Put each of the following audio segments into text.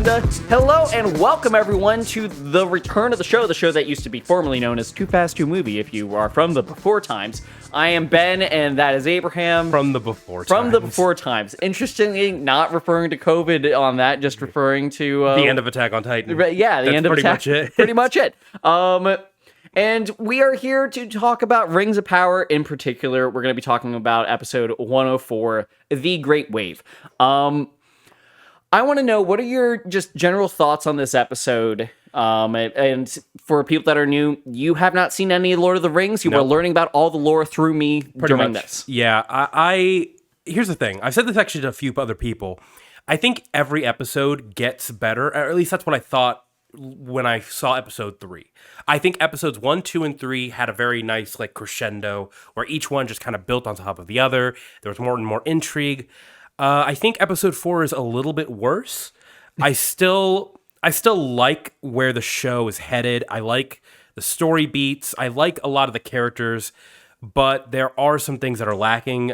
Hello and welcome everyone to the return of the show that used to be formerly known as Too Fast, Too Movie if you are from the before times. I am Ben and that is Abraham. From the before times. From the before times. Interestingly, not referring to COVID on that, just referring to... the end of Attack on Titan. Yeah, the end of Attack. Pretty much it. And we are here to talk about Rings of Power. In particular, we're going to be talking about episode 104, The Great Wave. I want to know, what are your just general thoughts on this episode? And for people that are new, you have not seen any Lord of the Rings. You were learning about all the lore through me during this. Yeah, I here's the thing. I've said this actually to a few other people. I think every episode gets better, or at least that's what I thought when I saw episode 3. I think episodes 1, 2, and 3 had a very nice like crescendo where each one just kind of built on top of the other. There was more and more intrigue. I think episode 4 is a little bit worse. I still like where the show is headed. I like the story beats. I like a lot of the characters, but there are some things that are lacking.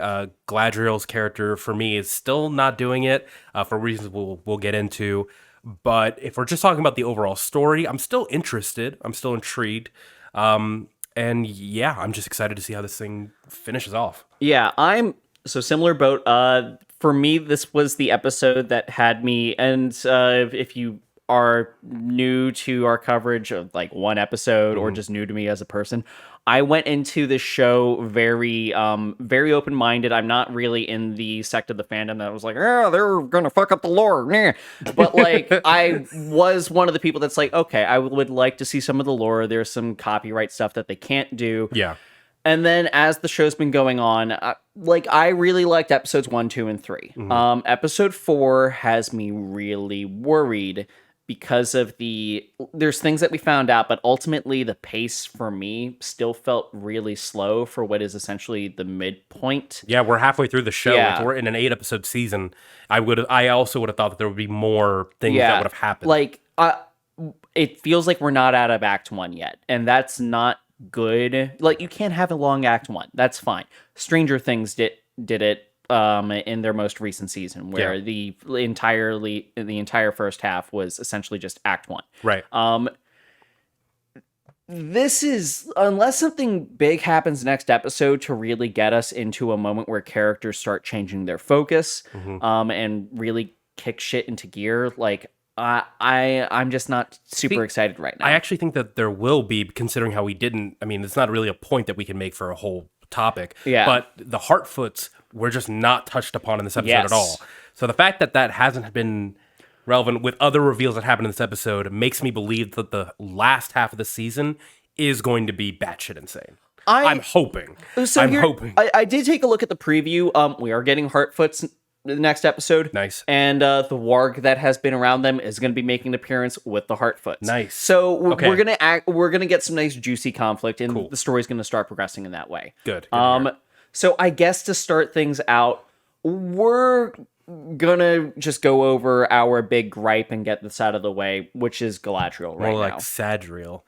Galadriel's character, for me, is still not doing it for reasons we'll get into. But if we're just talking about the overall story, I'm still interested. I'm still intrigued. And yeah, I'm just excited to see how this thing finishes off. Yeah, I'm so similar boat. For me, this was the episode that had me, and if you are new to our coverage of like one episode or just new to me as a person, I went into this show very open-minded. I'm not really in the sect of the fandom that was like, oh, they're gonna fuck up the lore. Nah. But like, I was one of the people that's like, okay, I would like to see some of the lore. There's some copyright stuff that they can't do. Yeah. And then as the show's been going on, I really liked episodes 1, 2, and 3. Episode 4 has me really worried because of there's things that we found out, but ultimately the pace for me still felt really slow for what is essentially the midpoint. Yeah, we're halfway through the show. Yeah. We're in an 8-episode season. I also would have thought that there would be more things that would have happened. Like, it feels like we're not out of Act 1 yet, and that's not good. Like, you can't have a long Act 1. That's fine. Stranger Things did it in their most recent season, where the entire first half was essentially just Act 1. Right. This is, unless something big happens next episode to really get us into a moment where characters start changing their focus, and really kick shit into gear, like, I'm just not super excited right now. I actually think that there will be, considering how it's not really a point that we can make for a whole topic. Yeah. But the Heartfoots were just not touched upon in this episode at all. So the fact that hasn't been relevant with other reveals that happened in this episode makes me believe that the last half of the season is going to be batshit insane. I'm hoping. I did take a look at the preview. We are getting Heartfoots the next episode. Nice. And the warg that has been around them is going to be making an appearance with the Heartfoots. Nice. So we're going to get some nice juicy conflict, and the story's going to start progressing in that way. Good. So I guess to start things out, we're going to just go over our big gripe and get this out of the way, which is Galadriel right now. More like Sadriel.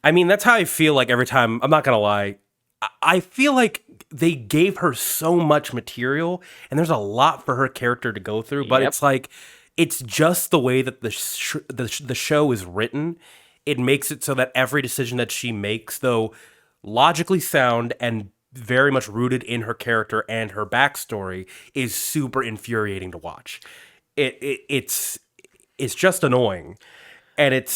I mean, that's how I feel like every time. I'm not going to lie. I feel like they gave her so much material, and there's a lot for her character to go through, but it's like, it's just the way that the show is written. It makes it so that every decision that she makes, though logically sound and very much rooted in her character and her backstory, is super infuriating to watch. It's just annoying, and it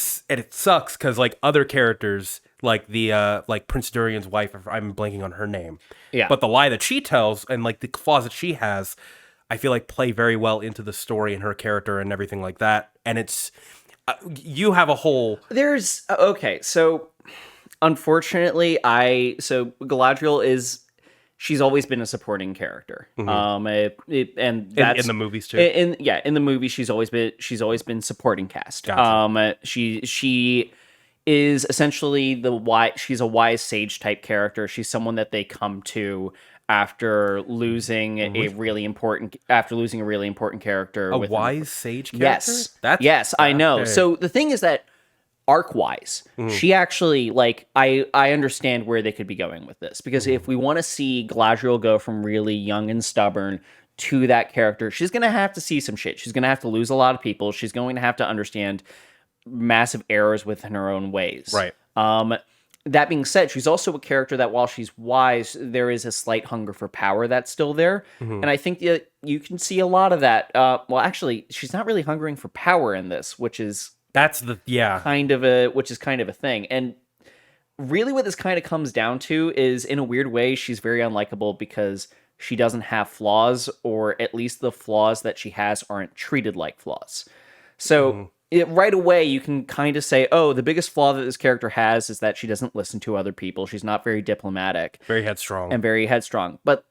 sucks because like other characters, like the like Prince Durian's wife, I'm blanking on her name. Yeah. But the lie that she tells and like the flaws that she has, I feel like play very well into the story and her character and everything like that. And it's you have a whole. There's so unfortunately, Galadriel she's always been a supporting character. And that's in the movies too. In the movie she's always been supporting cast. Gotcha. She is essentially she's a wise sage type character. She's someone that they come to after losing a really important character. A wise sage character? Yes, I know. Okay. So the thing is that arc-wise, she actually, like, I understand where they could be going with this. Because if we want to see Galadriel go from really young and stubborn to that character, she's going to have to see some shit. She's going to have to lose a lot of people. She's going to have to understand massive errors within her own ways. Right. That being said, she's also a character that while she's wise, there is a slight hunger for power that's still there. And I think that you can see a lot of that. Well, actually, she's not really hungering for power in this, which is kind of a thing. And really what this kind of comes down to is, in a weird way, she's very unlikable because she doesn't have flaws, or at least the flaws that she has aren't treated like flaws. So right away, you can kind of say, oh, the biggest flaw that this character has is that she doesn't listen to other people. She's not very diplomatic. Very headstrong. And very headstrong. But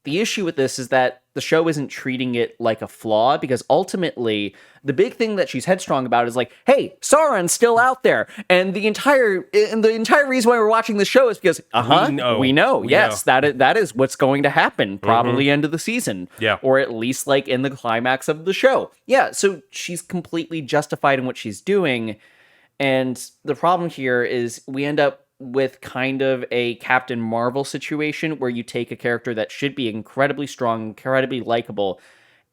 the issue with this is that the show isn't treating it like a flaw, because ultimately the big thing that she's headstrong about is like, hey, Sauron's still out there. And the entire reason why we're watching the show is because, we know. Yes, that is what's going to happen, probably end of the season. Yeah. Or at least like in the climax of the show. Yeah, so she's completely justified in what she's doing. And the problem here is we end up with kind of a Captain Marvel situation where you take a character that should be incredibly strong, incredibly likable,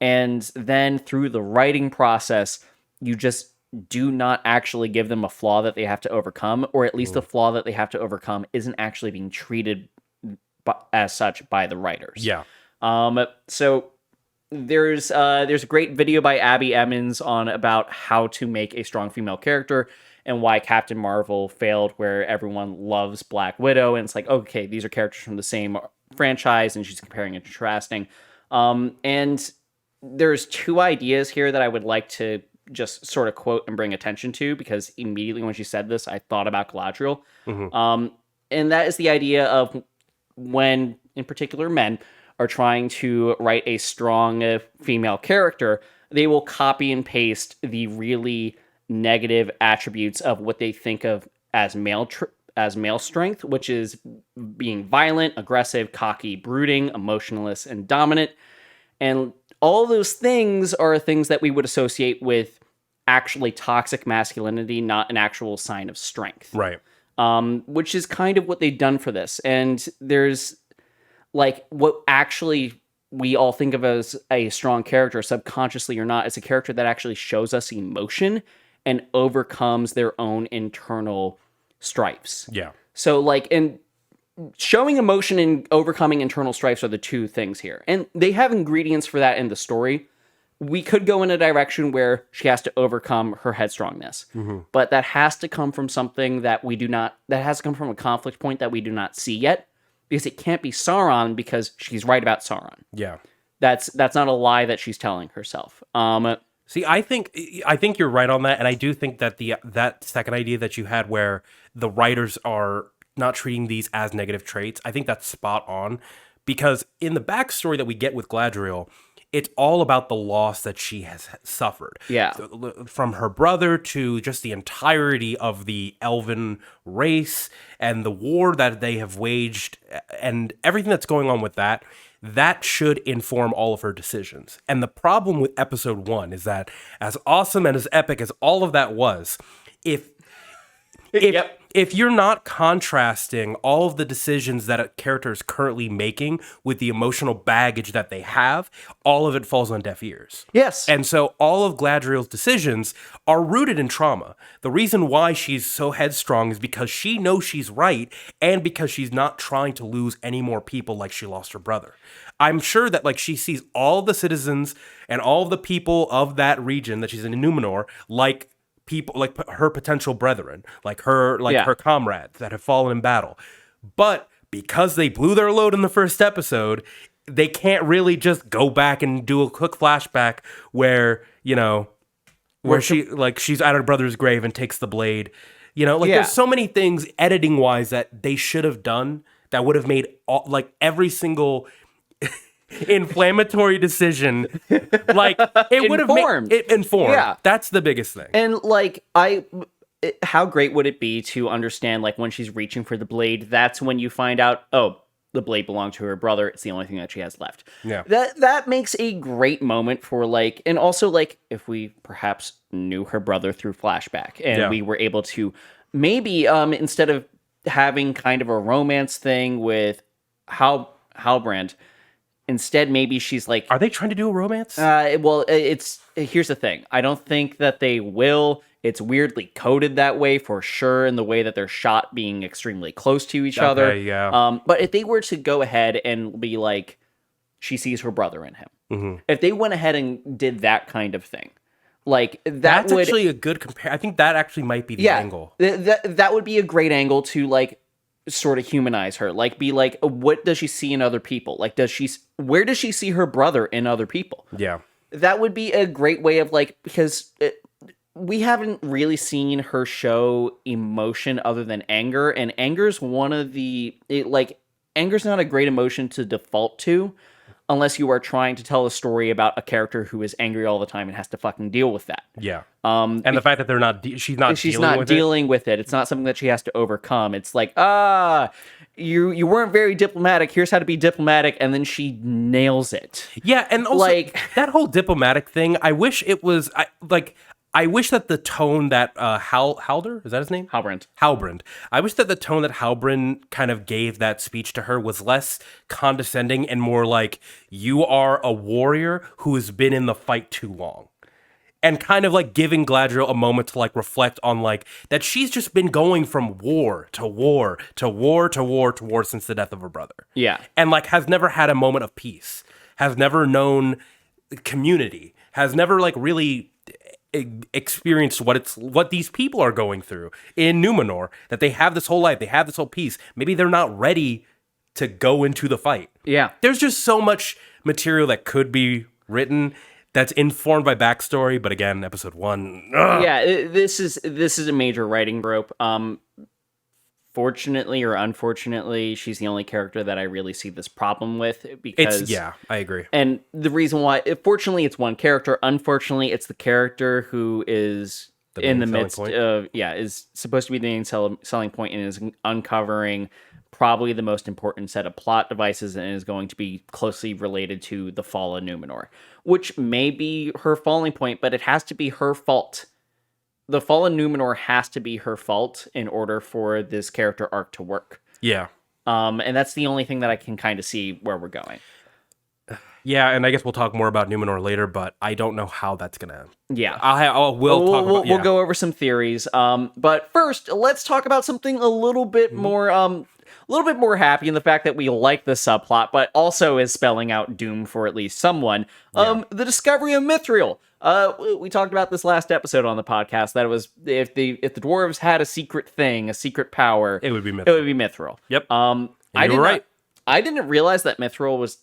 and then through the writing process, you just do not actually give them a flaw that they have to overcome, or at least the flaw that they have to overcome isn't actually being treated as such by the writers. Yeah. So there's a great video by Abby Emmons on about how to make a strong female character and why Captain Marvel failed, where everyone loves Black Widow. And it's like, okay, these are characters from the same franchise, and she's comparing and contrasting. And there's two ideas here that I would like to just sort of quote and bring attention to, because immediately when she said this, I thought about Galadriel. And that is the idea of when, in particular, men are trying to write a strong female character, they will copy and paste the really negative attributes of what they think of as male strength, which is being violent, aggressive, cocky, brooding, emotionless, and dominant. And all those things are things that we would associate with actually toxic masculinity, not an actual sign of strength. Right. Which is kind of what they've done for this. And there's like what actually we all think of as a strong character, subconsciously or not, is a character that actually shows us emotion and overcomes their own internal strifes. Yeah. So, like, and showing emotion and overcoming internal strifes are the two things here. And they have ingredients for that in the story. We could go in a direction where she has to overcome her headstrongness. But that has to come from something that has to come from a conflict point that we do not see yet. Because it can't be Sauron, because she's right about Sauron. Yeah. That's not a lie that she's telling herself. See, I think you're right on that, and I do think that that second idea that you had, where the writers are not treating these as negative traits, I think that's spot on, because in the backstory that we get with Galadriel, it's all about the loss that she has suffered. Yeah. From her brother to just the entirety of the elven race and the war that they have waged and everything that's going on with that. That should inform all of her decisions. And the problem with episode 1 is that, as awesome and as epic as all of that was, if you're not contrasting all of the decisions that a character is currently making with the emotional baggage that they have, all of it falls on deaf ears. Yes. And so all of Galadriel's decisions are rooted in trauma. The reason why she's so headstrong is because she knows she's right, and because she's not trying to lose any more people like she lost her brother. I'm sure that like she sees all the citizens and all the people of that region that she's in Numenor like people, like her potential brethren, like her comrades that have fallen in battle. But because they blew their load in the first episode, they can't really just go back and do a quick flashback where, she's at her brother's grave and takes the blade. There's so many things editing wise that they should have done that would have made every single inflammatory decision, it would have made it informed. Yeah. That's the biggest thing. And how great would it be to understand, like, when she's reaching for the blade, that's when you find out, oh, the blade belonged to her brother. It's the only thing that she has left. Yeah. That makes a great moment for, like, and also, like, if we perhaps knew her brother through flashback and we were able to maybe, instead of having kind of a romance thing with Halbrand, Instead, maybe she's like, Are they trying to do a romance? well, here's the thing. I don't think that they will. It's weirdly coded that way for sure, in the way that they're shot being extremely close to each other. Yeah. But if they were to go ahead and be like, she sees her brother in him. If they went ahead and did that kind of thing, like That's actually a good compare. I think that actually might be the angle. That would be a great angle to like sort of humanize her. Like, be like, what does she see in other people? Like, where does she see her brother in other people? Yeah. That would be a great way of like, because we haven't really seen her show emotion other than anger, and anger's one of anger's not a great emotion to default to unless you are trying to tell a story about a character who is angry all the time and has to fucking deal with that. Yeah. And the fact that she's not dealing with it. It's not something that she has to overcome. It's like, you weren't very diplomatic. Here's how to be diplomatic, and then she nails it. Yeah, and also like that whole diplomatic thing. I wish it was I wish that the tone that Halder, is that his name? Halbrand. I wish that the tone that Halbrand kind of gave that speech to her was less condescending and more like, you are a warrior who has been in the fight too long. And kind of like giving Galadriel a moment to like reflect on like that she's just been going from war to war to war to war to war since the death of her brother. Yeah. And like has never had a moment of peace, has never known community, has never like really experienced what these people are going through in Numenor, that they have this whole life, they have this whole peace. Maybe they're not ready to go into the fight. Yeah. There's just so much material that could be written that's informed by backstory, but again, episode 1. Ugh. Yeah, this is a major writing rope. Fortunately or unfortunately, she's the only character that I really see this problem with, because I agree. And the reason why, fortunately, it's one character. Unfortunately, it's the character who is in the midst of is supposed to be the main selling point and is uncovering probably the most important set of plot devices, and is going to be closely related to the fall of Numenor, which may be her falling point, but it has to be her fault. The fall of Numenor has to be her fault in order for this character arc to work. Yeah. And that's the only thing that I can kind of see where we're going. Yeah, and I guess we'll talk more about Numenor later, but I don't know how that's gonna. Yeah, we'll go over some theories. But first, let's talk about something a little bit more happy in the fact that we like the subplot, but also is spelling out doom for at least someone. The discovery of Mythril. We talked about this last episode on the podcast, that it was if the dwarves had a secret thing, a secret power, it would be Mythril. It would be Mythril. Yep. You were right. I didn't realize that Mythril was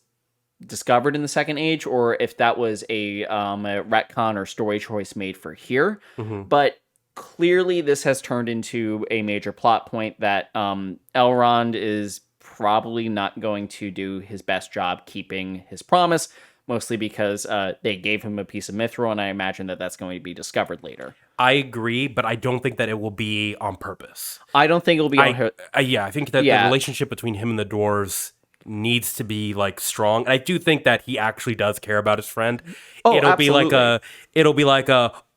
discovered in the Second Age, or if that was a retcon or story choice made for here. But clearly this has turned into a major plot point that Elrond is probably not going to do his best job keeping his promise, mostly because they gave him a piece of Mythril, and I imagine that that's going to be discovered later. I agree, but I don't think that it will be on purpose. I don't think it'll be on her. I think that the relationship between him and the dwarves needs to be like strong, and I do think that he actually does care about his friend. It'll be like a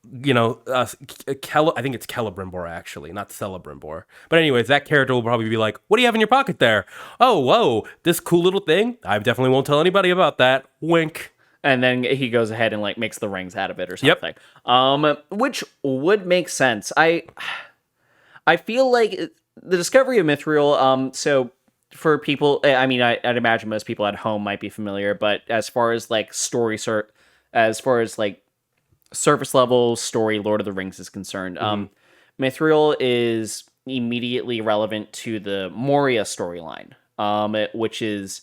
I think it's Celebrimbor actually, not Celebrimbor. But anyways, that character will probably be like, "What do you have in your pocket there? Oh, whoa, this cool little thing. I definitely won't tell anybody about that. Wink." And then he goes ahead and like makes the rings out of it or something. Which would make sense. I feel like the discovery of Mythril. So for people, I mean, I'd imagine most people at home might be familiar, but as far as like surface level story Lord of the Rings is concerned, Mythril is immediately relevant to the Moria storyline, which is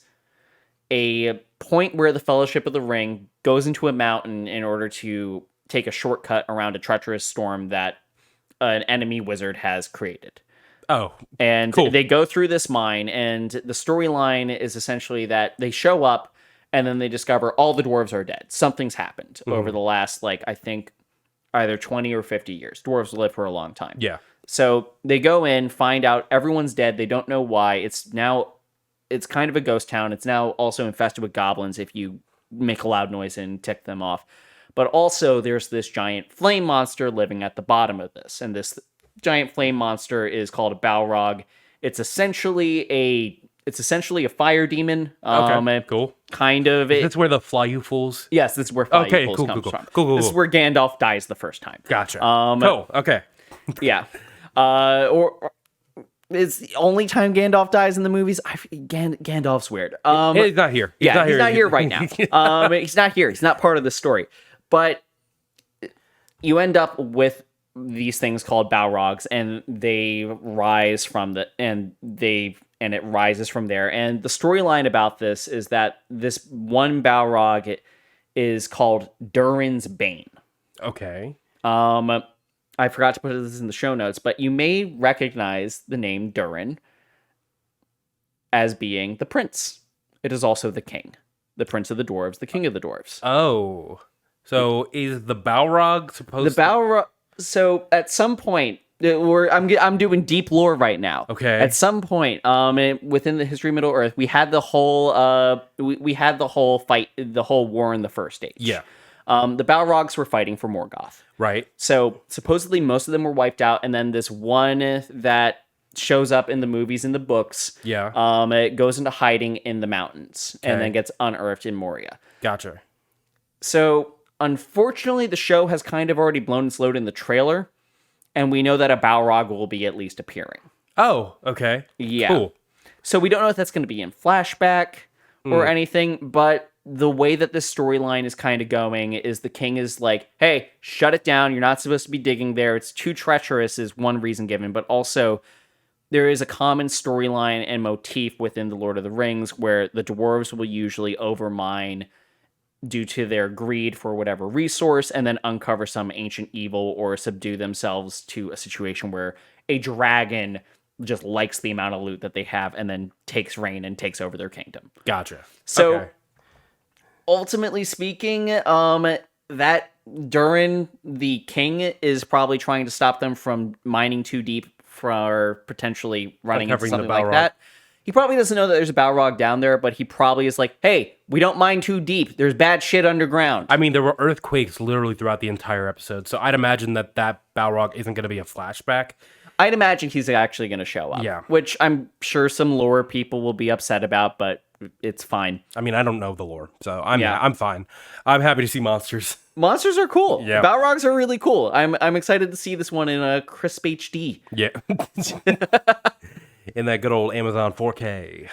a point where the Fellowship of the Ring goes into a mountain in order to take a shortcut around a treacherous storm that an enemy wizard has created. Oh, and cool. They go through this mine, and the storyline is essentially that they show up, and then they discover all the dwarves are dead. Something's happened over the last, I think, either 20 or 50 years. Dwarves live for a long time. Yeah. So they go in, find out everyone's dead. They don't know why. It's kind of a ghost town. It's now also infested with goblins if you make a loud noise and tick them off. But also there's this giant flame monster living at the bottom of this. And this giant flame monster is called a Balrog. It's essentially It's essentially a fire demon. Okay, cool. Kind of. That's where the Flyufools. Yes, this is where Flyufools Okay, cool, comes cool, from. cool. This is where Gandalf dies the first time. Gotcha. Cool. Okay. Yeah. Or it's the only time Gandalf dies in the movies. Gandalf's weird. He's not here. He's not here right now. He's not here. He's not part of the story. But you end up with these things called Balrogs, and they rise from and it rises from there. And the storyline about this is that this one Balrog is called Durin's Bane. Okay. I forgot to put this in the show notes, but you may recognize the name Durin as being the prince. It is also the king, the prince of the dwarves, the king of the dwarves. Oh, so is the Balrog supposed the Balrog? So at some point, I'm doing deep lore right now. Okay. At some point, within the history of Middle Earth, we had the whole we had the whole fight, the whole war in the First Age. Yeah. The Balrogs were fighting for Morgoth. Right. So supposedly most of them were wiped out, and then this one that shows up in the movies and the books, it goes into hiding in the mountains and then gets unearthed in Moria. Gotcha. So unfortunately, the show has kind of already blown its load in the trailer, and we know that a Balrog will be at least appearing. Oh, okay. Yeah. Cool. So we don't know if that's going to be in flashback or anything, but the way that this storyline is kind of going is the king is like, hey, shut it down. You're not supposed to be digging there. It's too treacherous is one reason given, but also there is a common storyline and motif within the Lord of the Rings where the dwarves will usually overmine due to their greed for whatever resource and then uncover some ancient evil or subdue themselves to a situation where a dragon just likes the amount of loot that they have and then takes reign and takes over their kingdom. Gotcha. So ultimately speaking, that Durin, the king, is probably trying to stop them from mining too deep for potentially running into something like that. He probably doesn't know that there's a Balrog down there, but he probably is like, hey, we don't mine too deep. There's bad shit underground. I mean, there were earthquakes literally throughout the entire episode, so I'd imagine that Balrog isn't going to be a flashback. I'd imagine he's actually going to show up. Yeah. Which I'm sure some lore people will be upset about, but it's fine. I mean, I don't know the lore, so I'm fine. I'm happy to see monsters. Monsters are cool. Yeah. Balrogs are really cool. I'm excited to see this one in a crisp HD. Yeah. In that good old Amazon 4K.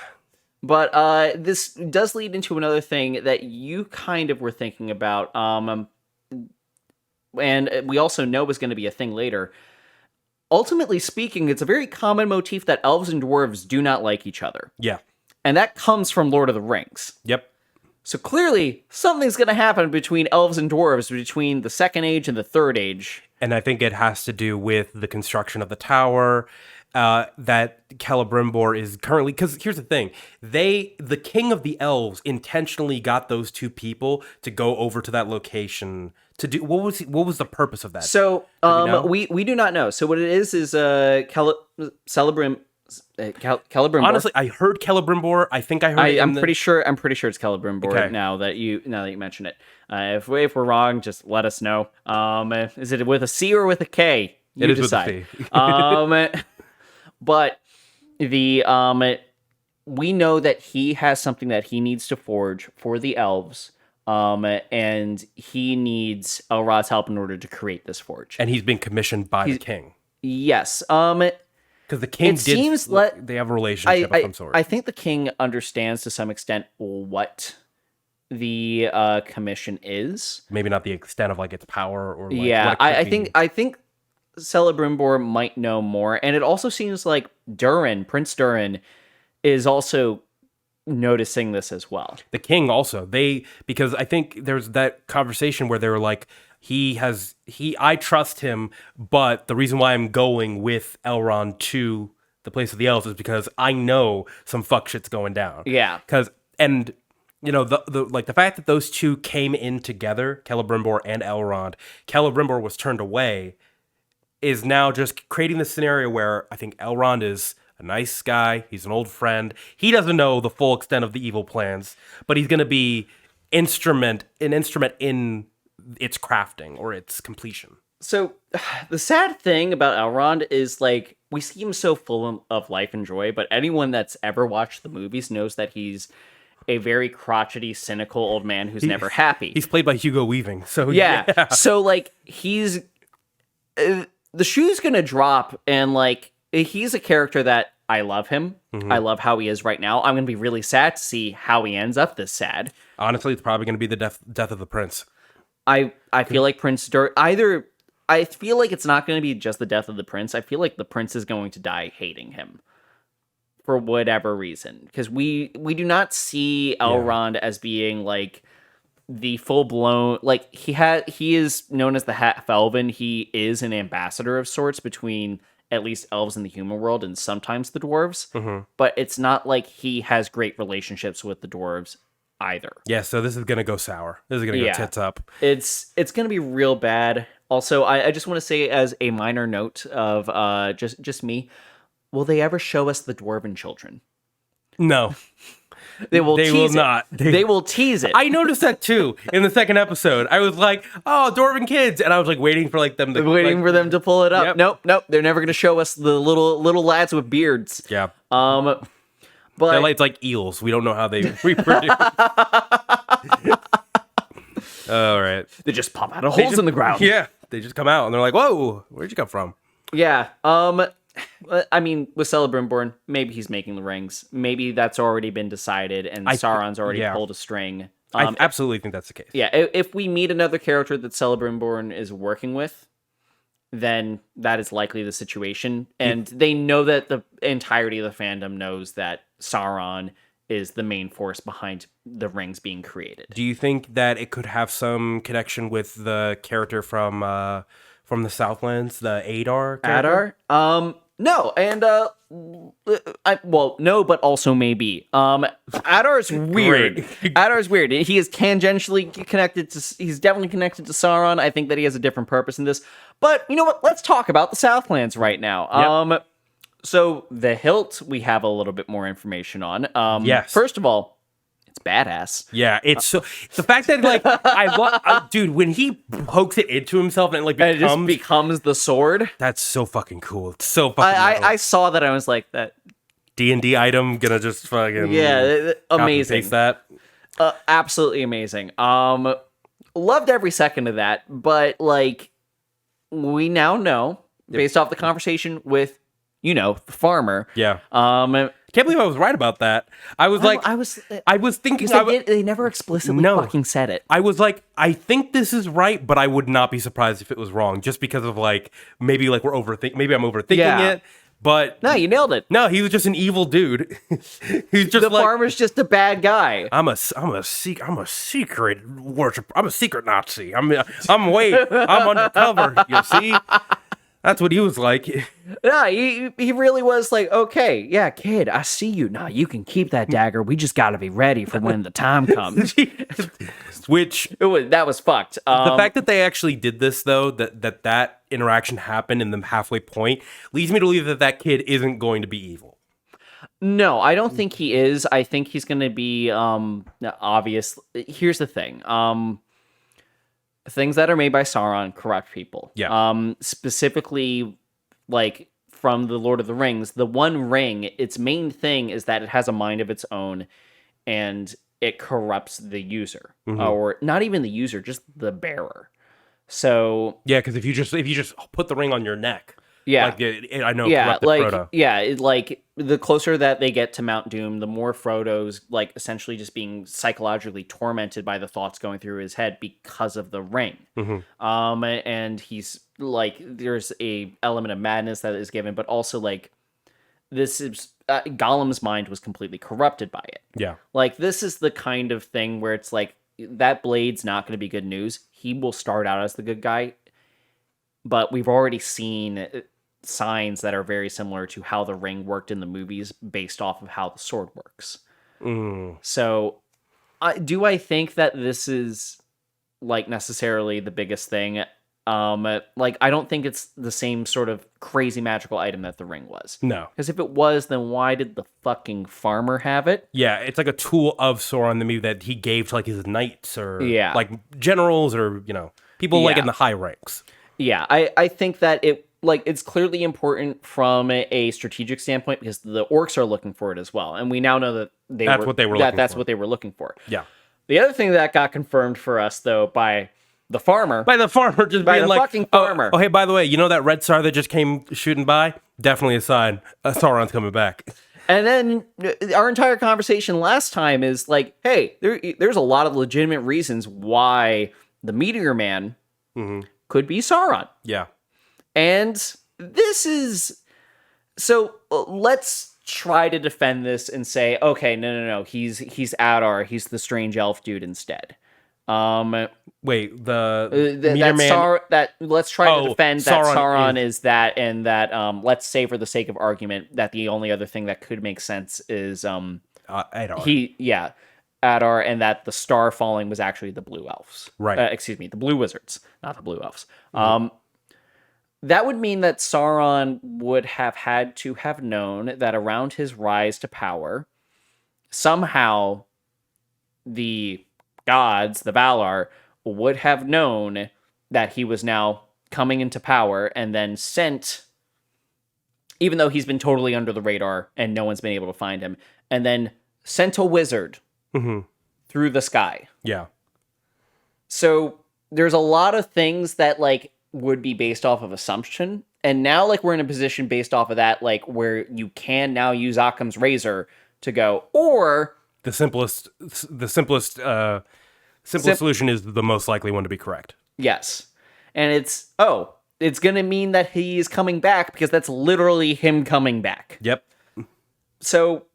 But this does lead into another thing that you kind of were thinking about, and we also know is going to be a thing later. Ultimately speaking, it's a very common motif that elves and dwarves do not like each other. Yeah. And that comes from Lord of the Rings. Yep. So clearly, something's going to happen between elves and dwarves between the Second Age and the Third Age. And I think it has to do with the construction of the tower, that Celebrimbor is currently... Because here's the thing. The king of the elves intentionally got those two people to go over to that location to do... What was the purpose of that? So, we do not know. So what it is Celebrimbor. Honestly, I heard Celebrimbor. I think I heard. I'm pretty sure it's Celebrimbor. Now that you mention it, if we're wrong, just let us know. Is it with a C or with a K? You decide. With a C. But we know that he has something that he needs to forge for the elves. And he needs Elrod's help in order to create this forge. And he's been commissioned by the king. Yes. Because the king they have a relationship of some sort. I think the king understands to some extent what the commission is. Maybe not the extent of its power or I think Celebrimbor might know more, and it also seems like Prince Durin, is also noticing this as well. The king also. Because I think there's that conversation where they were like, I trust him, but the reason why I'm going with Elrond to the place of the elves is because I know some fuck shit's going down. Yeah. The fact that those two came in together, Celebrimbor and Elrond, Celebrimbor was turned away, is now just creating the scenario where I think Elrond is a nice guy, he's an old friend, he doesn't know the full extent of the evil plans, but he's going to be an instrument in its crafting or its completion. So the sad thing about Elrond is we see him so full of life and joy, but anyone that's ever watched the movies knows that he's a very crotchety, cynical old man who's never happy. He's played by Hugo Weaving, so yeah. So like he's the shoe's gonna drop, and like he's a character that I love him. I love how he is right now. I'm gonna be really sad to see how he ends up this sad. Honestly, it's probably going to be the death of the prince. I feel like Prince either. I feel like it's not going to be just the death of the prince. I feel like the prince is going to die hating him for whatever reason, because we do not see Elrond as being like the full blown, like he is known as the half elven. He is an ambassador of sorts between at least elves in the human world and sometimes the dwarves. But it's not like he has great relationships with the dwarves either. Yeah, so this is gonna go sour. This is gonna go tits up. It's gonna be real bad. Also, I just want to say as a minor note of just me, will they ever show us the dwarven children? No. They will not. They will tease it. I noticed that too in the second episode. I was like, "Oh, dwarven kids," and I was like waiting for like them to for them to pull it up. Yep. Nope. They're never going to show us the little lads with beards. Yeah. But they're like, it's like eels. We don't know how they reproduce. All right. They just pop out of holes in the ground. Yeah. They just come out and they're like, "Whoa, where'd you come from?" Yeah. I mean, with Celebrimbor, maybe he's making the rings. Maybe that's already been decided, and Sauron's already pulled a string. I absolutely think that's the case. Yeah, if we meet another character that Celebrimbor is working with, then that is likely the situation. And they know that the entirety of the fandom knows that Sauron is the main force behind the rings being created. Do you think that it could have some connection with the character from the Southlands, the Adar character? Adar? No, and no, but also maybe. Adar's weird. Adar's weird. He is tangentially connected to. He's definitely connected to Sauron. I think that he has a different purpose in this. But you know what? Let's talk about the Southlands right now. Yep. So the hilt we have a little bit more information on. Yes. First of all, it's badass. Yeah, it's so the fact that like dude, when he pokes it into himself and it just becomes the sword. That's so fucking cool. It's so fucking. I saw that. I was like, that D&D item gonna just fucking amazing. Taste that. Absolutely amazing. Loved every second of that. But like, we now know based off the conversation with the farmer. Yeah. Can't believe I was right about that. I was I was thinking they never explicitly fucking said it. I was like, I think this is right, but I would not be surprised if it was wrong, just because of like maybe I'm overthinking it. But no, you nailed it. No, he was just an evil dude. He's just the farmer's just a bad guy. I'm a secret worshiper. I'm a secret Nazi. I'm undercover. You see. That's what he was like. No, he really was like, okay, yeah, kid, I see you. Now you can keep that dagger. We just got to be ready for when the time comes. That was fucked. The fact that they actually did this, though, that interaction happened in the halfway point, leads me to believe that kid isn't going to be evil. No, I don't think he is. I think he's going to be obvious. Here's the thing. Things that are made by Sauron corrupt people. Yeah. Specifically, like from the Lord of the Rings, the One Ring, its main thing is that it has a mind of its own, and it corrupts the user, or not even the user, just the bearer. So yeah, because if you just put the ring on your neck, yeah, I know, corrupted Frodo. Yeah, like the closer that they get to Mount Doom, the more Frodo's like essentially just being psychologically tormented by the thoughts going through his head because of the ring. And he's like, there's a element of madness that is given, but also like this is Gollum's mind was completely corrupted by it. Yeah, like this is the kind of thing where it's like that blade's not going to be good news. He will start out as the good guy, but we've already seen signs that are very similar to how the ring worked in the movies based off of how the sword works. So do I think that this is like necessarily the biggest thing? Like I don't think it's the same sort of crazy magical item that the ring was. No. Because if it was, then why did the fucking farmer have it? Yeah, it's like a tool of Sauron the movie that he gave to like his knights or like generals or people like in the high ranks. Yeah, I think that like it's clearly important from a strategic standpoint because the orcs are looking for it as well, and we now know that That's what they were looking for. what they were looking for. Yeah. The other thing that got confirmed for us though by the farmer, By the farmer just by being the like, fucking farmer. Oh, hey, by the way, you know that red star that just came shooting by? Definitely a sign. Sauron's coming back. And then our entire conversation last time is like, hey, there's a lot of legitimate reasons why the Meteor Man could be Sauron. Yeah. And this is... So let's try to defend this and say, okay, no. He's Adar. He's the strange elf dude instead. Wait, the Meteor Man... let's try to defend that Sauron is is that, and that let's say for the sake of argument that the only other thing that could make sense is Adar. Adar, and that the star falling was actually the blue elves. Right. Excuse me, the blue wizards, not the blue elves. That would mean that Sauron would have had to have known that around his rise to power, somehow the gods, the Valar, would have known that he was now coming into power and then sent, even though he's been totally under the radar and no one's been able to find him, and then sent a wizard through the sky. Yeah. So there's a lot of things that like would be based off of assumption. And now like we're in a position based off of that, like where you can now use Occam's razor to go, or the simplest solution is the most likely one to be correct. Yes. And it's going to mean that he's coming back because that's literally him coming back. Yep. So,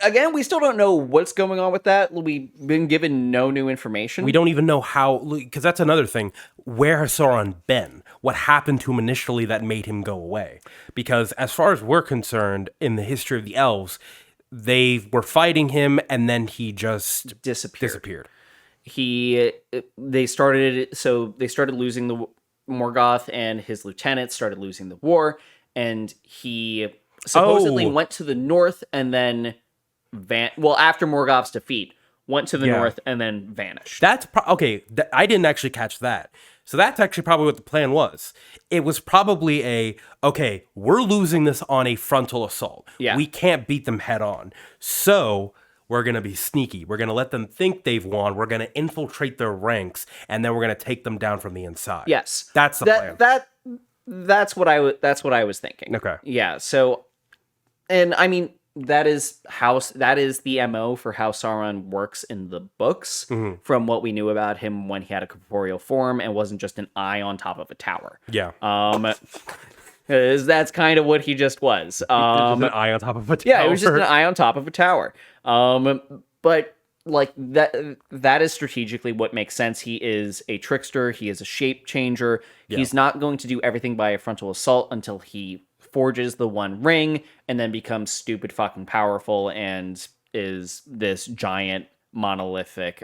again, we still don't know what's going on with that. We've been given no new information. We don't even know how, because that's another thing. Where has Sauron been? What happened to him initially that made him go away? Because as far as we're concerned, in the history of the elves, they were fighting him and then he just disappeared. They started losing the Morgoth, and his lieutenants started losing the war, and he supposedly went to the north and then after Morgoth's defeat went to the north and then vanished. That's okay. I didn't actually catch that. So that's actually probably what the plan was. It was probably we're losing this on a frontal assault. Yeah. We can't beat them head on. So we're going to be sneaky. We're going to let them think they've won. We're going to infiltrate their ranks, and then we're going to take them down from the inside. Yes. That's the plan. That's what I was thinking. Okay. Yeah. So, and I mean, that is the MO for how Sauron works in the books, from what we knew about him when he had a corporeal form and wasn't just an eye on top of a tower. Yeah. That's kind of what he just was. Just an eye on top of a tower. Yeah, it was just an eye on top of a tower. But like that is strategically what makes sense. He is a trickster. He is a shape changer. Yeah. He's not going to do everything by a frontal assault until he forges the One Ring and then becomes stupid fucking powerful and is this giant monolithic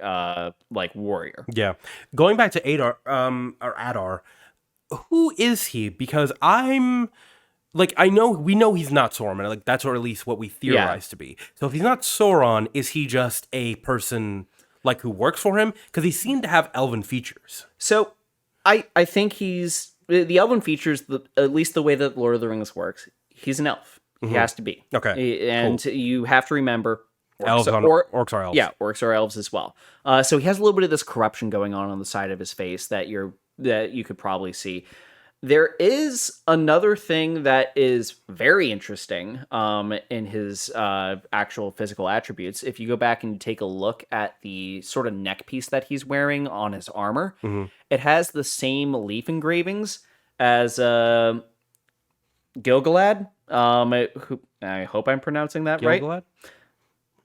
warrior. Yeah. Going back to Adar, who is he? Because we know he's not Sauron. Like that's or at least what we theorize to be. So if he's not Sauron, is he just a person like who works for him? Because he seemed to have elven features. So I think he's the elven features, at least the way that Lord of the Rings works. He's an elf. He has to be. Okay. And you have to remember orcs are elves. Yeah, orcs are elves as well. So he has a little bit of this corruption going on the side of his face that you could probably see. There is another thing that is very interesting in his actual physical attributes. If you go back and take a look at the sort of neck piece that he's wearing on his armor, it has the same leaf engravings as Gil-galad, who I hope I'm pronouncing that Gil-galad? right.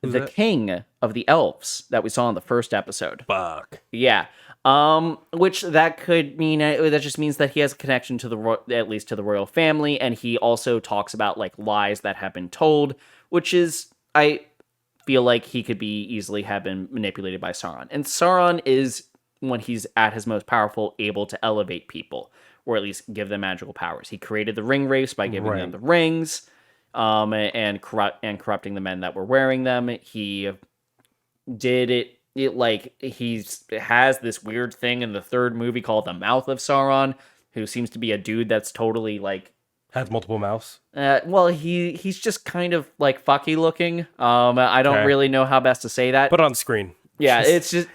The king of the elves that we saw in the first episode. Fuck. Yeah. Which that could mean that just means that he has a connection to at least to the royal family, and he also talks about like lies that have been told, which is I feel like he could be easily have been manipulated by Sauron. And Sauron is, when he's at his most powerful, able to elevate people or at least give them magical powers. He created the ring wraiths by giving them the rings, and corrupting the men that were wearing them. He did it like he has this weird thing in the third movie called the Mouth of Sauron, who seems to be a dude that's totally like Has multiple mouths. Well, he's just kind of like fucky looking. I don't Okay. really know how best to say that. Put on screen. Yeah, it's just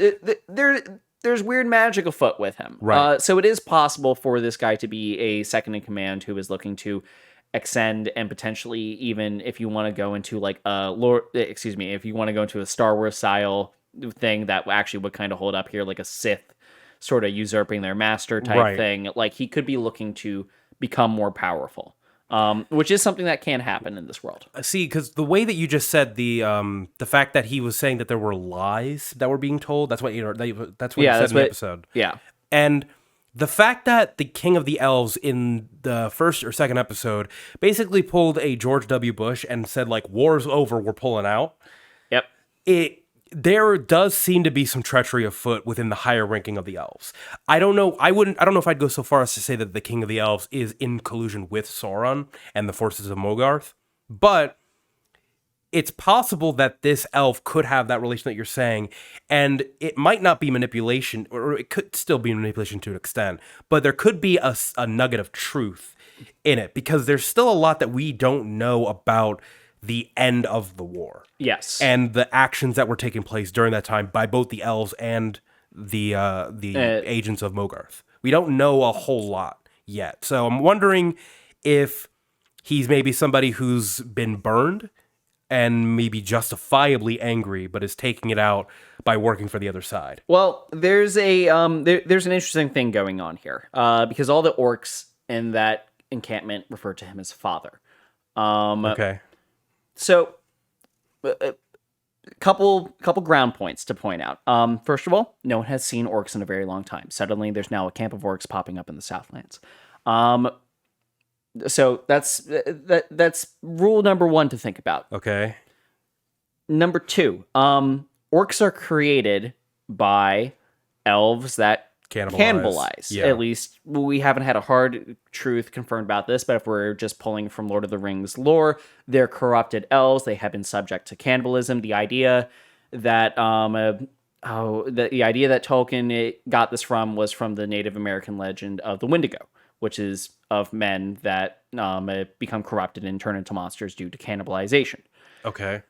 there's weird magic afoot with him. Right. So it is possible for this guy to be a second in command who is looking to extend and potentially even if you want to go into like if you want to go into a Star Wars style thing that actually would kind of hold up here, like a Sith sort of usurping their master type thing. Like he could be looking to become more powerful. Which is something that can happen in this world. See, because the way that you just said the fact that he was saying that there were lies that were being told, that's what you said in the episode. Yeah. And the fact that the King of the Elves in the first or second episode basically pulled a George W. Bush and said, like, war's over, we're pulling out. Yep. There does seem to be some treachery afoot within the higher ranking of the elves. I don't know if I'd go so far as to say that the King of the Elves is in collusion with Sauron and the forces of Mogarth, but it's possible that this elf could have that relation that you're saying, and it might not be manipulation, or it could still be manipulation to an extent, but there could be a nugget of truth in it, because there's still a lot that we don't know about the end of the war. Yes. And the actions that were taking place during that time by both the elves and the agents of Mogarth. We don't know a whole lot yet. So I'm wondering if he's maybe somebody who's been burned and maybe justifiably angry, but is taking it out by working for the other side. Well, there's a there's an interesting thing going on here, because all the orcs in that encampment refer to him as father. Okay. So, a couple ground points to point out. First of all, no one has seen orcs in a very long time. Suddenly, there's now a camp of orcs popping up in the Southlands. So that's rule number one to think about. Okay. Number two, orcs are created by elves that cannibalize. Yeah. At least we haven't had a hard truth confirmed about this, but if we're just pulling from Lord of the Rings lore, they're corrupted elves. They have been subject to cannibalism. The idea that the idea that Tolkien got this from was from the Native American legend of the Wendigo, which is of men that become corrupted and turn into monsters due to cannibalization. Okay.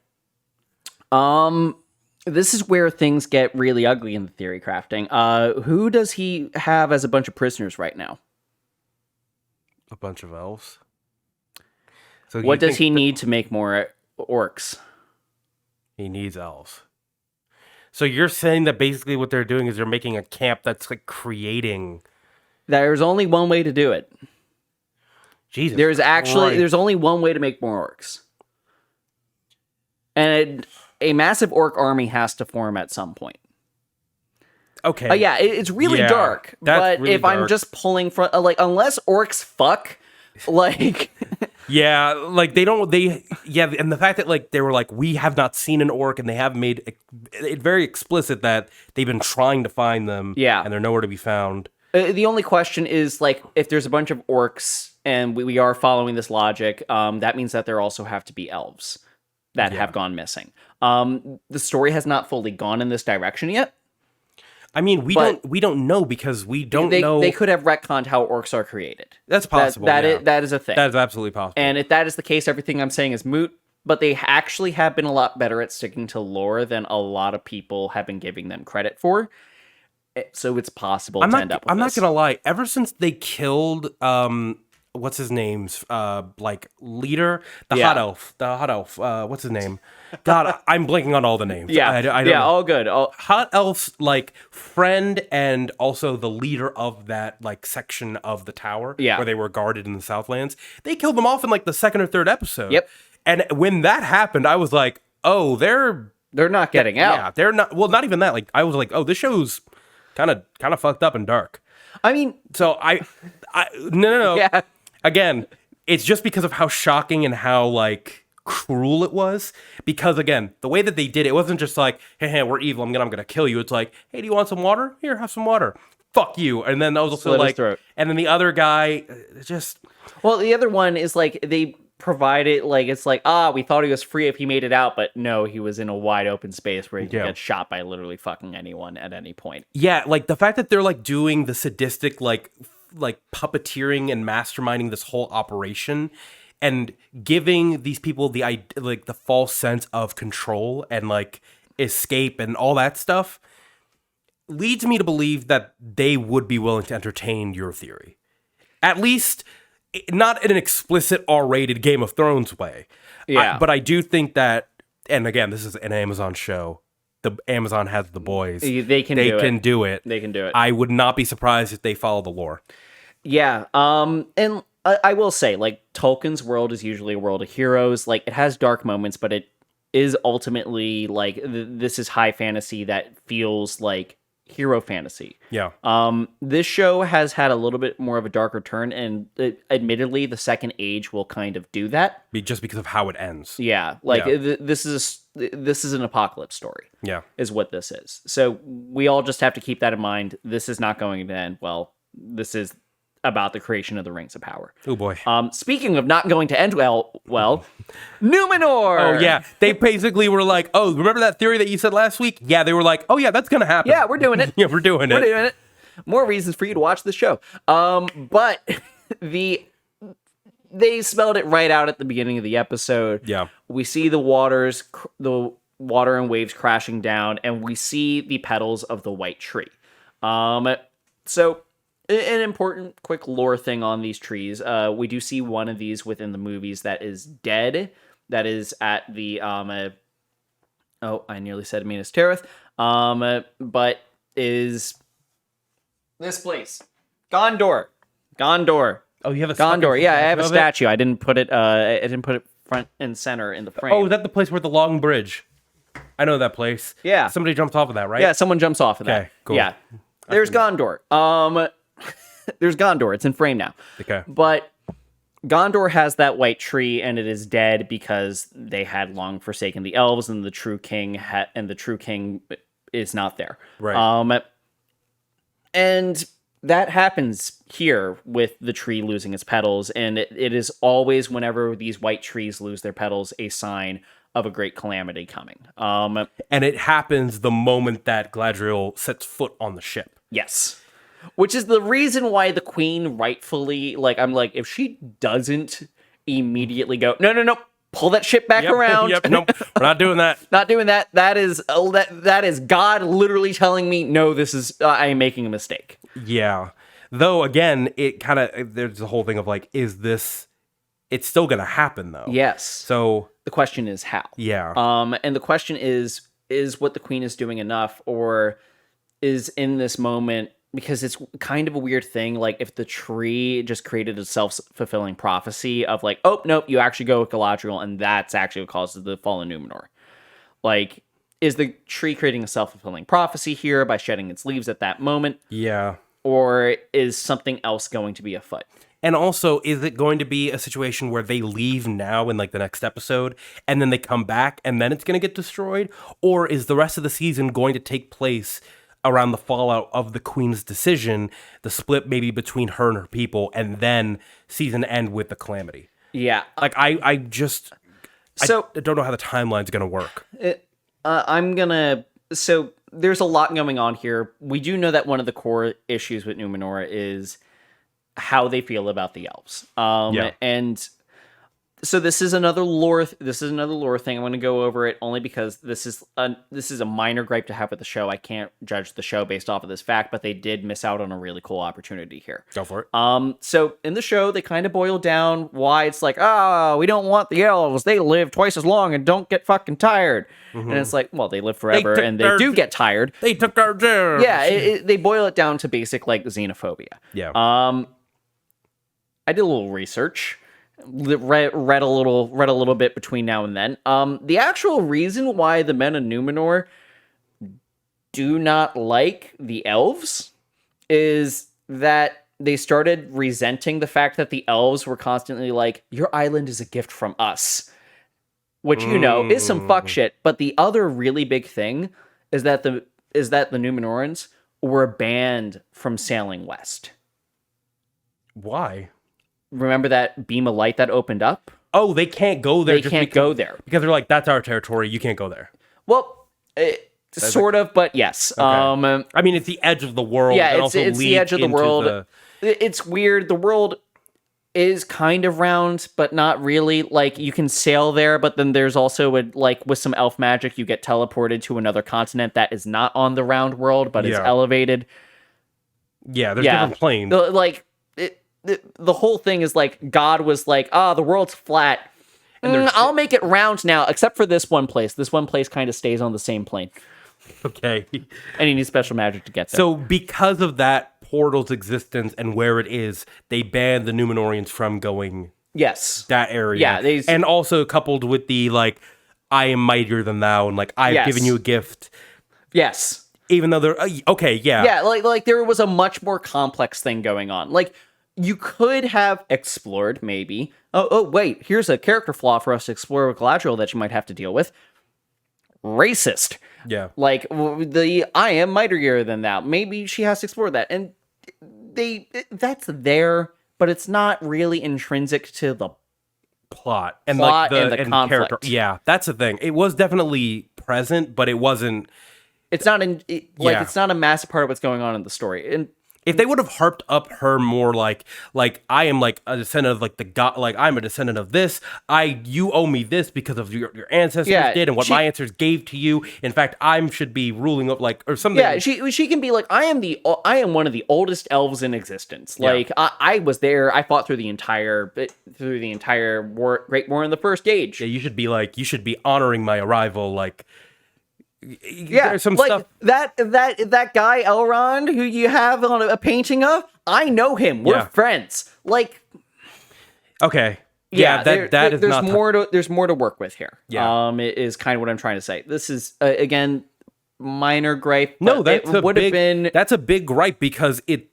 This is where things get really ugly in the theory crafting. Who does he have as a bunch of prisoners right now? A bunch of elves. So what does he need to make more orcs? He needs elves. So you're saying that basically what they're doing is they're making a camp that's like creating... There's only one way to do it. Jesus. There's only one way to make more orcs. And a massive orc army has to form at some point. Okay. Yeah, it's really dark. But really if dark. I'm just pulling from, unless orcs fuck, yeah, like and the fact that like they were like, we have not seen an orc, and they have made it very explicit that they've been trying to find them. Yeah. And they're nowhere to be found. The only question is, like, if there's a bunch of orcs and we are following this logic, that means that there also have to be elves that have gone missing. The story has not fully gone in this direction yet. I mean, we don't know because we don't know. They could have retconned how orcs are created. That's possible. That is a thing. That is absolutely possible. And if that is the case, everything I'm saying is moot. But they actually have been a lot better at sticking to lore than a lot of people have been giving them credit for. So it's possible to end up with I'm this. not gonna lie. Ever since they killed what's his name's leader, the hot elf, what's his name? God, I'm blanking on all the names. I don't know. All good. Hot elf's like friend and also the leader of that like section of the tower where they were guarded in the Southlands. They killed them off in like the second or third episode. Yep. And when that happened, I was like, oh, they're not getting out. Yeah, they're not. Well, not even that. Like I was like, oh, this show's kind of fucked up and dark. I mean, so no. Yeah. Again, it's just because of how shocking and how like cruel it was. Because again, the way that they did it wasn't just like, hey, we're evil. I'm gonna kill you. It's like, hey, do you want some water? Here, have some water. Fuck you. And then I was also like, and then the other guy just. Well, the other one is like they provided like it's like we thought he was free if he made it out, but no, he was in a wide open space where he could get shot by literally fucking anyone at any point. Yeah, like the fact that they're like doing the sadistic like like puppeteering and masterminding this whole operation and giving these people the false sense of control and like escape and all that stuff leads me to believe that they would be willing to entertain your theory. At least not in an explicit R-rated Game of Thrones way. Yeah. But I do think that, and again, this is an Amazon show. The Amazon has the boys. They can do it. They can do it. I would not be surprised if they follow the lore. Yeah. And I will say, like, Tolkien's world is usually a world of heroes. Like, it has dark moments, but it is ultimately, like, this is high fantasy that feels like hero fantasy. Yeah. This show has had a little bit more of a darker turn, and admittedly, the Second Age will kind of do that. Just because of how it ends. Yeah. Like, this is an apocalypse story. Yeah. Is what this is. So we all just have to keep that in mind. This is not going to end well. This is about the creation of the Rings of Power. Oh boy. Speaking of not going to end well, Numenor. Oh yeah, they basically were like, "Oh, remember that theory that you said last week?" Yeah, they were like, "Oh yeah, that's gonna happen." Yeah, we're doing it. Yeah, we're doing it. More reasons for you to watch the show. But they spelled it right out at the beginning of the episode. Yeah, we see the water and waves crashing down, and we see the petals of the white tree. So. An important quick lore thing on these trees. We do see one of these within the movies that is dead. That is at the I nearly said Minas Tirith. But is this place Gondor? Oh, you have a Gondor. Yeah, I have a statue. I didn't put it front and center in the frame. Oh, is that the place where the long bridge? I know that place. Yeah. Somebody jumps off of that, right? Yeah, someone jumps off of that. Okay, cool. Yeah. There's Gondor. There's Gondor. It's in frame now. Okay. But Gondor has that white tree, and it is dead because they had long forsaken the elves, and the true king is not there. Right. And that happens here with the tree losing its petals, and it is always, whenever these white trees lose their petals, a sign of a great calamity coming. And it happens the moment that Galadriel sets foot on the ship. Yes. Which is the reason why the queen rightfully, like, I'm like, if she doesn't immediately go, no, pull that ship back around. Nope, we're not doing that. Not doing that. That is God literally telling me, no, this is, I am making a mistake. Yeah. Though, again, it kind of, there's the whole thing of like, it's still going to happen, though. Yes. So the question is how. Yeah. And the question is what the queen is doing enough, or is in this moment, because it's kind of a weird thing, like if the tree just created a self-fulfilling prophecy of like, oh, nope, you actually go with Galadriel, and that's actually what causes the fall of Numenor. Like, is the tree creating a self-fulfilling prophecy here by shedding its leaves at that moment? Yeah. Or is something else going to be afoot? And also, is it going to be a situation where they leave now in like the next episode, and then they come back, and then it's going to get destroyed? Or is the rest of the season going to take place around the fallout of the queen's decision, the split maybe between her and her people, and then season end with the calamity? Yeah. Like, I don't know how the timeline's going to work. So there's a lot going on here. We do know that one of the core issues with Numenor is how they feel about the elves. And so this is another lore thing. I'm going to go over it only because this is a minor gripe to have with the show. I can't judge the show based off of this fact, but they did miss out on a really cool opportunity here. Go for it. So in the show, they kind of boil down why it's like, we don't want the elves. They live twice as long and don't get fucking tired. Mm-hmm. And it's like, well, they live forever and they do get tired. They took our jobs. Yeah, they boil it down to basic like xenophobia. Yeah. I did a little research. Read a little bit between now and then. The actual reason why the men of Numenor do not like the elves is that they started resenting the fact that the elves were constantly like, your island is a gift from us, which is some fuck shit. But the other really big thing is that the Numenorans were banned from sailing west. Why? Remember that beam of light that opened up? Oh, they can't go there. They can't go there. Because they're like, that's our territory. You can't go there. Well, sort of, but yes. Okay. I mean, it's the edge of the world. Yeah, it's the edge of the world. It's weird. The world is kind of round, but not really. Like, you can sail there, but then there's also with some elf magic, you get teleported to another continent that is not on the round world, but is elevated. Yeah, there's different planes. The whole thing is like, God was like, the world's flat. I'll make it round now, except for this one place. This one place kind of stays on the same plane. Okay. And you need special magic to get there. So because of that portal's existence and where it is, they banned the Numenorians from going that area. Yeah. And also coupled with the, like, I am mightier than thou, and, like, I've given you a gift. Yes. Even though they're... okay, yeah. Yeah, like there was a much more complex thing going on. Like, you could have explored, maybe... Oh, wait, here's a character flaw for us to explore with Galadriel that you might have to deal with. Racist. Yeah. Like, I am mightier than thou. Maybe she has to explore that. And that's there, but it's not really intrinsic to the plot and the conflict. Character. Yeah, that's the thing. It was definitely present, but it wasn't... It's not it's not a massive part of what's going on in the story. And if they would have harped up her more like I am like a descendant of like the god, like I'm a descendant of this, you owe me this because of your ancestors did and what my ancestors gave to you. In fact, I should be ruling up like or something. Yeah, she can be like, I am one of the oldest elves in existence. Like I was there. I fought through the entire war, Great War in the First Age. Yeah, you should be honoring my arrival. Like. Yeah, there's some like stuff that guy Elrond who you have on a painting of. I know him. We're friends. Like, okay, yeah, that is there's not more there's more to work with here. Yeah, it is kind of what I'm trying to say. This is again minor gripe. No, that's a big gripe because if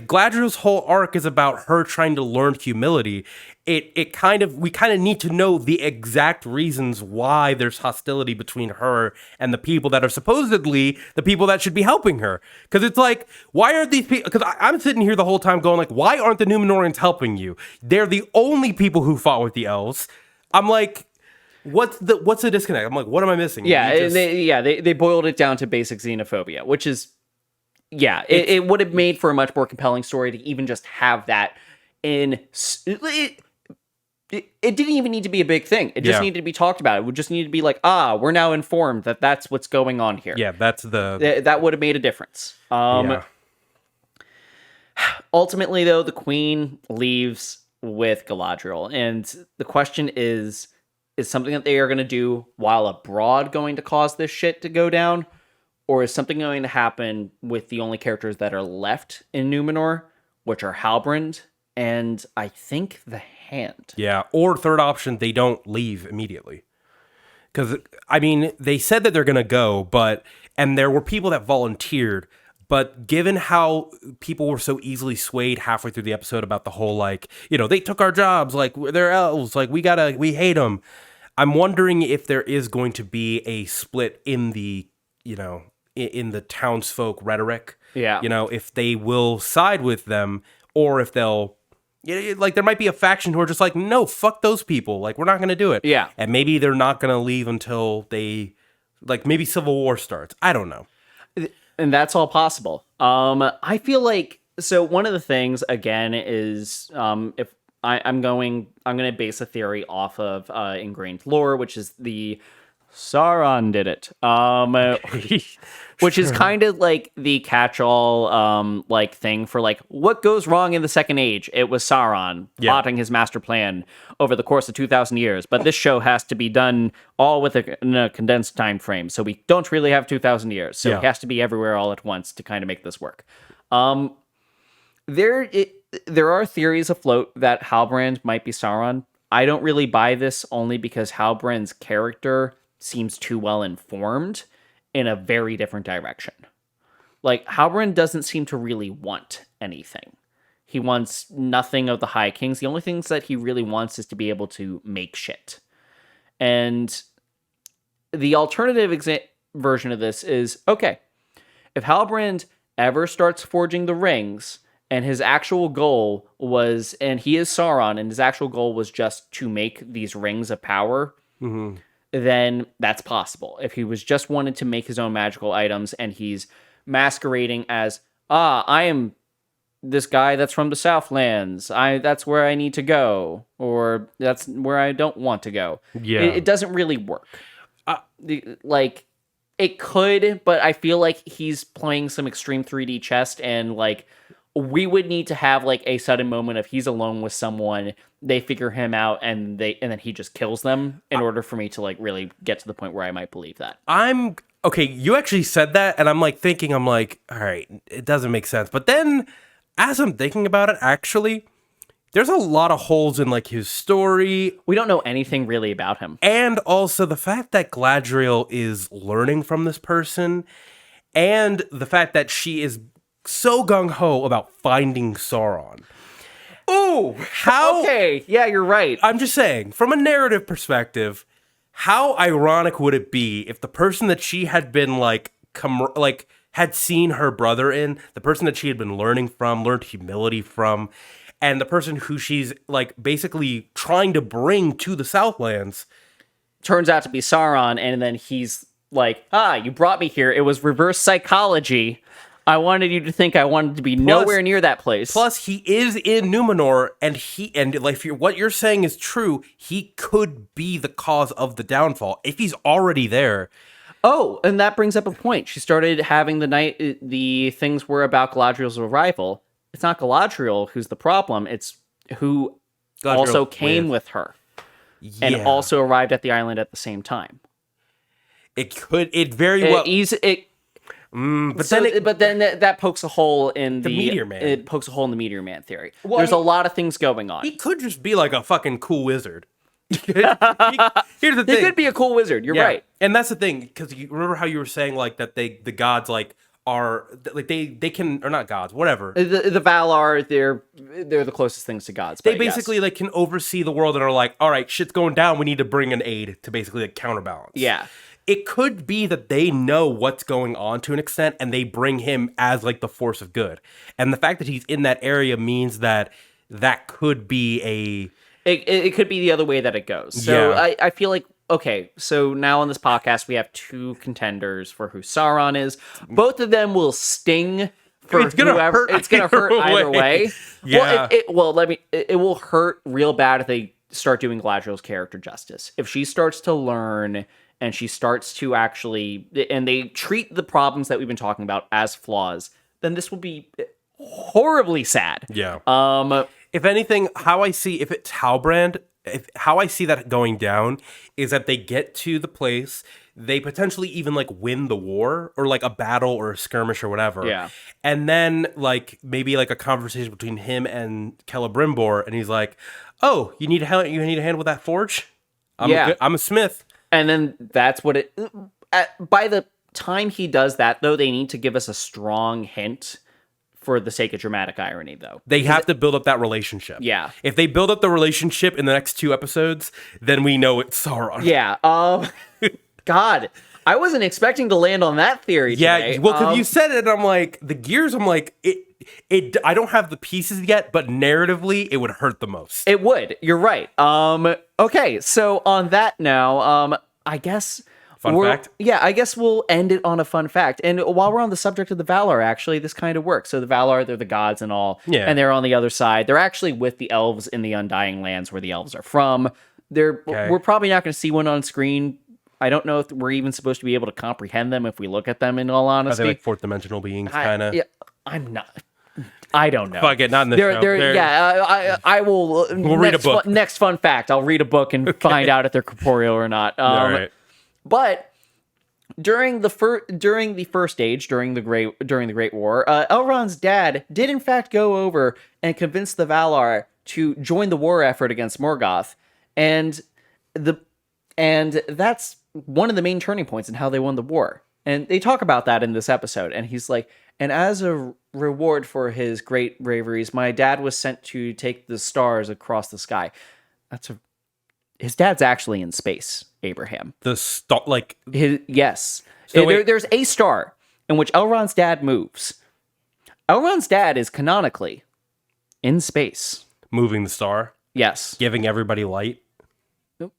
Galadriel's whole arc is about her trying to learn humility, we kind of need to know the exact reasons why there's hostility between her and the people that are supposedly the people that should be helping her. Because it's like, why aren't these people? Because I'm sitting here the whole time going like, why aren't the Numenorians helping you? They're the only people who fought with the elves. I'm like, what's the disconnect? I'm like, what am I missing? Yeah, they boiled it down to basic xenophobia, which is. Yeah, it would have made for a much more compelling story to even just have that in... It didn't even need to be a big thing. It just needed to be talked about. It would just need to be like, we're now informed that that's what's going on here. Yeah, that's the... That would have made a difference. Ultimately, though, the queen leaves with Galadriel. And the question is something that they are going to do while abroad going to cause this shit to go down? Or is something going to happen with the only characters that are left in Numenor, which are Halbrand and I think the Hand? Yeah, or third option, they don't leave immediately. Because, I mean, they said that they're going to go, and there were people that volunteered, but given how people were so easily swayed halfway through the episode about the whole, like, they took our jobs, like, they're elves, like, we hate them. I'm wondering if there is going to be a split in the, in the townsfolk rhetoric. Yeah. If they will side with them or if they'll, like, there might be a faction who are just like, no, fuck those people. Like, we're not going to do it. Yeah. And maybe they're not going to leave until they, like, maybe Civil War starts. I don't know. And that's all possible. I feel like, so one of the things, again, is if I'm going to base a theory off of ingrained lore, which is the Sauron did it. Which is kind of like the catch-all like thing for like what goes wrong in the Second Age. It was Sauron plotting his master plan over the course of 2,000 years. But this show has to be done all in a condensed time frame, so we don't really have 2,000 years. So it has to be everywhere all at once to kind of make this work. There are theories afloat that Halbrand might be Sauron. I don't really buy this only because Halbrand's character seems too well informed in a very different direction. Like, Halbrand doesn't seem to really want anything. He wants nothing of the High Kings. The only things that he really wants is to be able to make shit. And the alternative version of this is, okay, if Halbrand ever starts forging the rings, and his actual goal was, and he is Sauron, and his actual goal was just to make these rings of power, then that's possible. If he was just wanted to make his own magical items and he's masquerading as, I am this guy that's from the Southlands. That's where I need to go, or that's where I don't want to go. Yeah. It doesn't really work. Like, it could, but I feel like he's playing some extreme 3D chess, and like we would need to have like a sudden moment of he's alone with someone, they figure him out, and then he just kills them in order for me to like really get to the point where I might believe that. Okay, you actually said that, and I'm like thinking, all right, it doesn't make sense. But then, as I'm thinking about it, actually, there's a lot of holes in like his story. We don't know anything really about him. And also the fact that Galadriel is learning from this person, and the fact that she is so gung-ho about finding Sauron. Ooh, how? Okay, yeah, you're right. I'm just saying, from a narrative perspective, how ironic would it be if the person that she had been had seen her brother in, the person that she had been learned humility from, and the person who she's like basically trying to bring to the Southlands turns out to be Sauron, and then he's like, you brought me here. It was reverse psychology. I wanted you to think I wanted to be nowhere near that place. Plus, he is in Numenor, and if what you're saying is true, he could be the cause of the downfall if he's already there. Oh, and that brings up a point. She started having the things were about Galadriel's arrival. It's not Galadriel who's the problem. It's who Galadriel also came with her and also arrived at the island at the same time. It very well. But then that pokes a hole in the Meteor Man. It pokes a hole in the Meteor Man theory. There's a lot of things going on. He could just be like a fucking cool wizard. Here's the thing. He could be a cool wizard. You're right. And that's the thing, because you remember how you were saying like that the gods like are like they can, or not gods, whatever. The Valar, they're the closest things to gods. They basically like can oversee the world and are like, all right, shit's going down. We need to bring an aid to basically like counterbalance. Yeah. It could be that they know what's going on to an extent, and they bring him as like the force of good. And the fact that he's in that area means that could be It could be the other way that it goes. So yeah. I feel like, okay, so now on this podcast, we have two contenders for who Sauron is. Both of them will sting for whoever. It's going to hurt either way. Yeah. It will hurt real bad if they start doing Galadriel's character justice. If she starts to learn and she starts to actually, and they treat the problems that we've been talking about as flaws, then this will be horribly sad. Yeah. If anything, if it's Halbrand, how I see that going down is that they get to the place, they potentially even like win the war or like a battle or a skirmish or whatever. Yeah. And then like maybe like a conversation between him and Celebrimbor, and he's like, "Oh, you need a hand with that forge? I'm a smith." And then that's what it. By the time he does that, though, they need to give us a strong hint. For the sake of dramatic irony, though. They have to build up that relationship. Yeah. If they build up the relationship in the next 2 episodes, then we know it's Sauron. Yeah. God, I wasn't expecting to land on that theory today. Yeah, well, because you said it, I'm like, the gears, I'm like, I don't have the pieces yet, but narratively, it would hurt the most. It would. You're right. Okay, so on that now, I guess... Fun fact? Yeah, I guess we'll end it on a fun fact. And while we're on the subject of the Valar, actually, this kind of works. So the Valar, they're the gods and all, and they're on the other side. They're actually with the elves in the Undying Lands where the elves are from. We're probably not going to see one on screen. I don't know if we're even supposed to be able to comprehend them if we look at them, in all honesty. Are they like fourth dimensional beings, kind of? Yeah, I'm not... I don't know. Fuck it, not in this show. Yeah, I will... We'll read a book. Next fun fact, I'll read a book and find out if they're corporeal or not. All right. But during the first age, during the Great War, Elrond's dad did in fact go over and convince the Valar to join the war effort against Morgoth, and that's one of the main turning points in how they won the war. And they talk about that in this episode. And he's like, and as a reward for his great braveries, my dad was sent to take the stars across the sky. His dad's actually in space, Abraham. Yes. So there's a star in which Elrond's dad moves. Elrond's dad is canonically in space. Moving the star? Yes. Giving everybody light?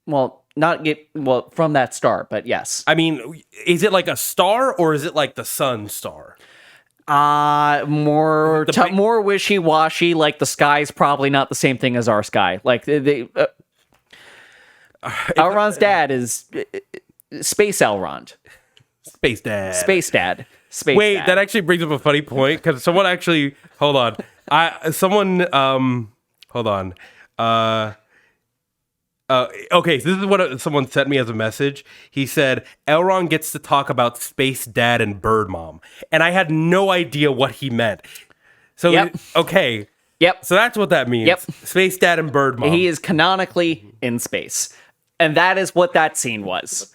Well, from that star, but yes. I mean, is it like a star or is it like the sun star? More wishy-washy. Like the sky's probably not the same thing as our sky. Like Elrond's dad is Space Elrond. Space Dad. Space Dad. Space Wait, Dad. that actually brings up a funny point because someone actually. Hold on. Hold on. Okay, so this is what someone sent me as a message. He said, Elrond gets to talk about Space Dad and Bird Mom. And I had no idea what he meant. So, Yep. Okay. Yep. So that's what that means. Yep. Space Dad and Bird Mom. He is canonically in space. And that is what that scene was.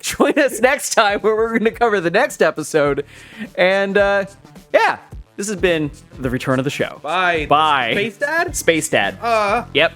Join us next time where we're going to cover the next episode. And, yeah, this has been The Return of the Show. Bye. Bye. Space Dad? Space Dad. Yep.